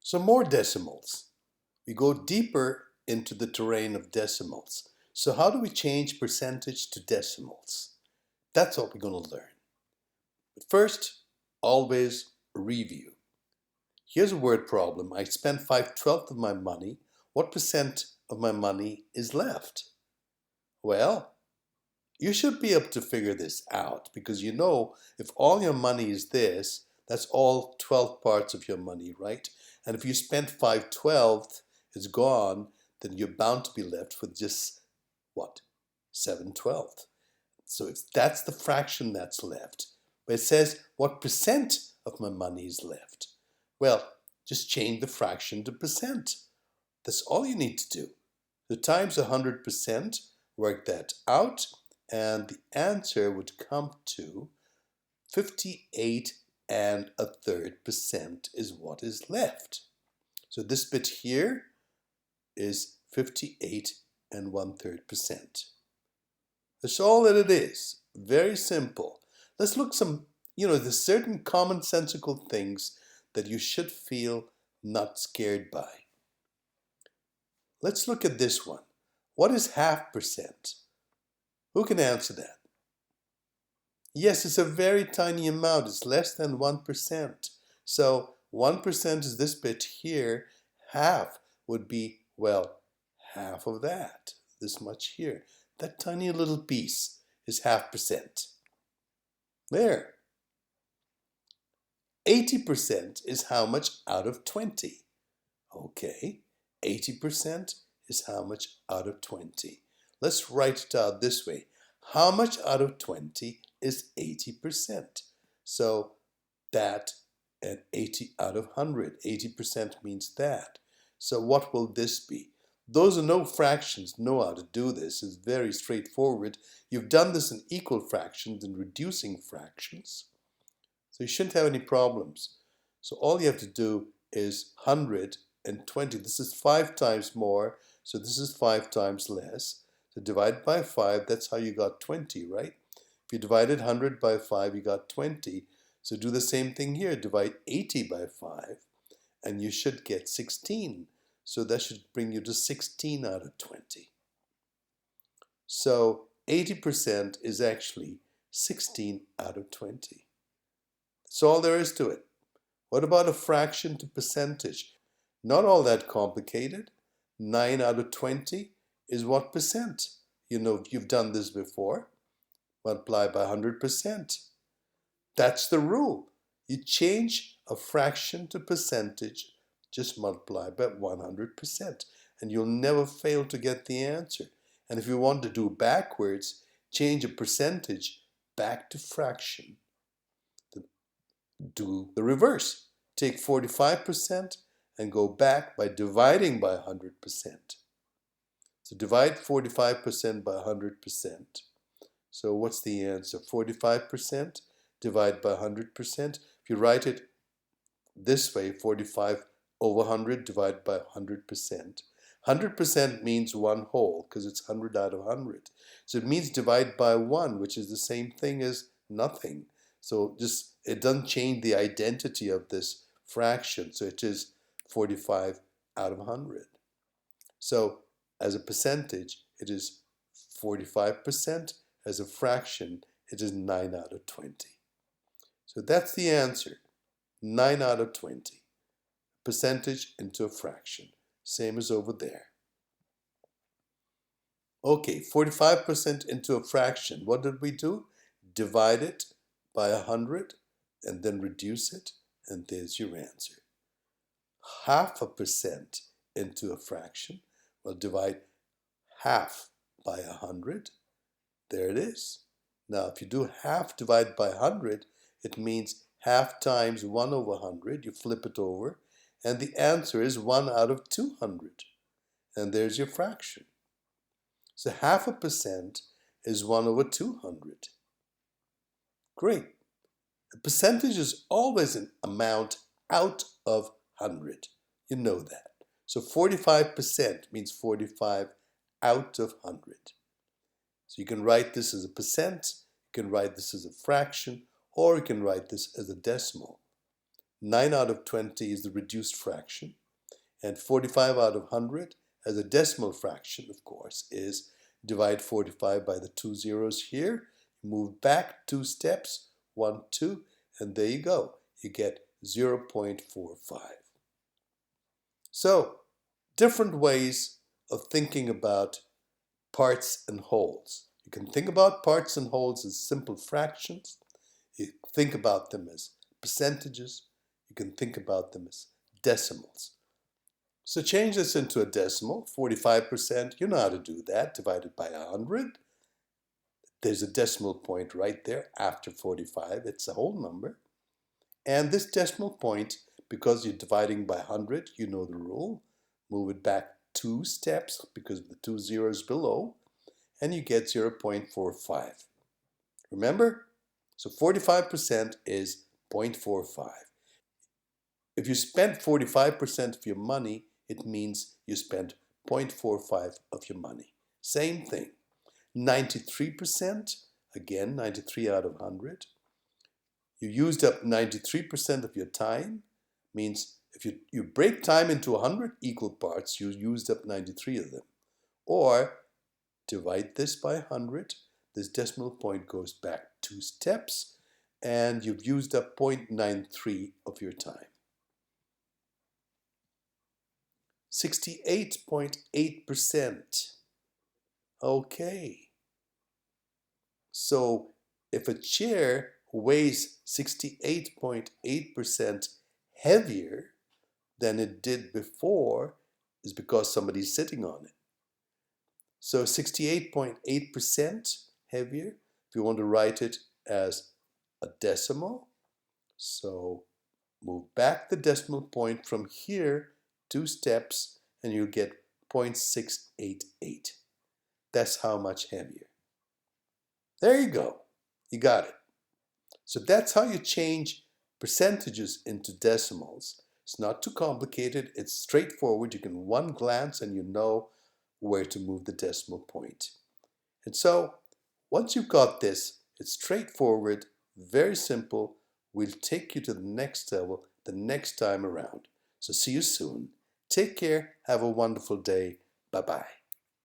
Some more decimals. We go deeper into the terrain of decimals. So how do we change percentage to decimals? That's what we're going to learn. But first, always review. Here's a word problem. I spent 5/12 of my money. What percent of my money is left? Well, you should be able to figure this out because you know if all your money is this, that's all 12 parts of your money, right? And if you spent 5/12, it's gone, then you're bound to be left with just what? 7/12. So that's the fraction that's left. But it says what percent of my money is left. Well, just change the fraction to percent. That's all you need to do. So times 100%, work that out, and the answer would come to 58.33% is what is left. So this bit here is 58.33%. That's all that it is. Very simple. Let's look there's certain commonsensical things that you should feel not scared by. Let's look at this one. What is 0.5%? Who can answer that? Yes, it's a very tiny amount. It's less than 1%. So 1% is this bit here. Half would be, well, half of that. This much here. That tiny little piece is 0.5%. There. 80% is how much out of 20? Okay, 80% is how much out of 20? Let's write it out this way. How much out of 20 is 80%? So that and 80 out of 100. 80% means that. So what will this be? Those who know fractions know how to do this. It's very straightforward. You've done this in equal fractions and reducing fractions. So you shouldn't have any problems. So all you have to do is 120. This is 5 times more, so this is 5 times less. So divide by 5, that's how you got 20, right? If you divided 100 by 5, you got 20. So do the same thing here. Divide 80 by 5, and you should get 16. So that should bring you to 16 out of 20. So 80% is actually 16 out of 20. That's all there is to it. What about a fraction to percentage? Not all that complicated. 9 out of 20 is what percent? You know, you've done this before. Multiply by 100%. That's the rule. You change a fraction to percentage, just multiply by 100%. And you'll never fail to get the answer. And if you want to do backwards, change a percentage back to fraction. Do the reverse. Take 45% and go back by dividing by 100%. So divide 45% by 100%. So what's the answer? 45% divide by 100%. If you write it this way, 45 over 100 divided by 100%. 100% means one whole because it's 100 out of 100. So it means divide by 1, which is the same thing as nothing. So just it doesn't change the identity of this fraction. So it is 45 out of 100. So as a percentage, it is 45%. As a fraction, it is 9 out of 20. So that's the answer. 9 out of 20. Percentage into a fraction. Same as over there. Okay, 45% into a fraction. What did we do? Divide it by 100 and then reduce it, and there's your answer. 0.5% into a fraction. Well, divide half by 100. There it is. Now, if you do half divided by 100, it means half times 1 over 100. You flip it over, and the answer is 1 out of 200. And there's your fraction. So 0.5% is 1 over 200. Great. A percentage is always an amount out of 100. You know that. So 45% means 45 out of 100. So you can write this as a percent, you can write this as a fraction, or you can write this as a decimal. 9 out of 20 is the reduced fraction, and 45 out of 100 as a decimal fraction, of course, is divide 45 by the 2 zeros here, move back 2 steps, 1, 2, and there you go. You get 0.45. So, different ways of thinking about parts and wholes. You can think about parts and wholes as simple fractions. You think about them as percentages. You can think about them as decimals. So change this into a decimal, 45%. You know how to do that, divided by 100. There's a decimal point right there after 45. It's a whole number. And this decimal point, because you're dividing by 100, you know the rule. Move it back 2 steps because of the 2 zeros below, and you get 0.45. Remember? So 45% is 0.45. If you spent 45% of your money, it means you spent 0.45 of your money. Same thing. 93%, again, 93 out of 100. You used up 93% of your time, means if you break time into 100 equal parts, you used up 93 of them. Or divide this by 100, this decimal point goes back 2 steps, and you've used up 0.93 of your time. 68.8%. Okay. So if a chair weighs 68.8% heavier than it did before, is because somebody's sitting on it. So 68.8% heavier, if you want to write it as a decimal, so move back the decimal point from here 2 steps and you get 0.688. That's how much heavier. There you go. You got it. So that's how you change percentages into decimals. It's not too complicated. It's straightforward. You can one glance and you know where to move the decimal point. And so once you've got this, it's straightforward, very simple. We'll take you to the next level the next time around. So see you soon. Take care. Have a wonderful day. Bye-bye.